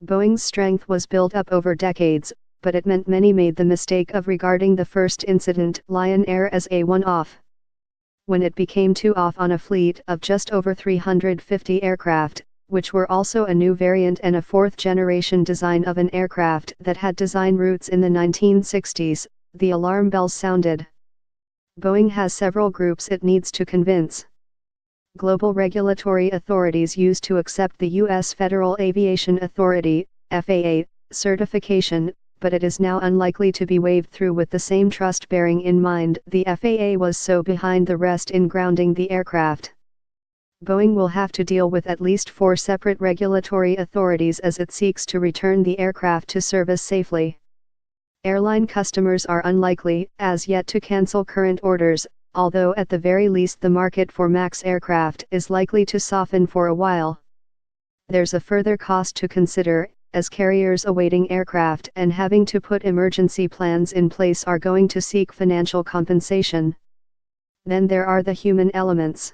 Boeing's strength was built up over decades, but it meant many made the mistake of regarding the first incident, Lion Air, as a one-off. When it became too off on a fleet of just over 350 aircraft, which were also a new variant and a fourth-generation design of an aircraft that had design roots in the 1960s, the alarm bells sounded. Boeing has several groups it needs to convince. Global regulatory authorities used to accept the U.S. Federal Aviation Authority, FAA, certification, but it is now unlikely to be waved through with the same trust, bearing in mind the FAA was so behind the rest in grounding the aircraft. Boeing will have to deal with at least 4 separate regulatory authorities as it seeks to return the aircraft to service safely. Airline customers are unlikely, as yet, to cancel current orders, although at the very least the market for MAX aircraft is likely to soften for a while. There's a further cost to consider, as carriers awaiting aircraft and having to put emergency plans in place are going to seek financial compensation. Then there are the human elements.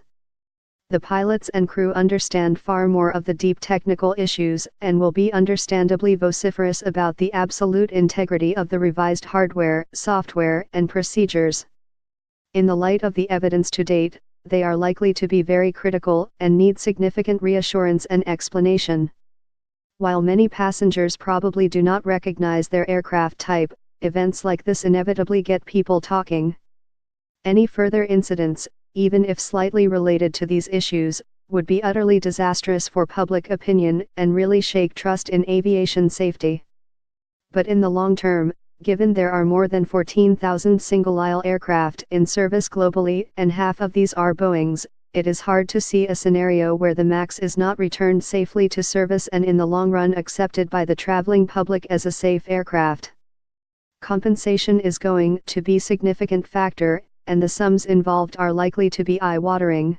The pilots and crew understand far more of the deep technical issues and will be understandably vociferous about the absolute integrity of the revised hardware, software, and procedures. In the light of the evidence to date, they are likely to be very critical and need significant reassurance and explanation. While many passengers probably do not recognize their aircraft type, events like this inevitably get people talking. Any further incidents, even if slightly related to these issues, would be utterly disastrous for public opinion and really shake trust in aviation safety. But in the long term, given there are more than 14,000 single-aisle aircraft in service globally and half of these are Boeing's, it is hard to see a scenario where the MAX is not returned safely to service and in the long run accepted by the traveling public as a safe aircraft. Compensation is going to be a significant factor, and the sums involved are likely to be eye-watering.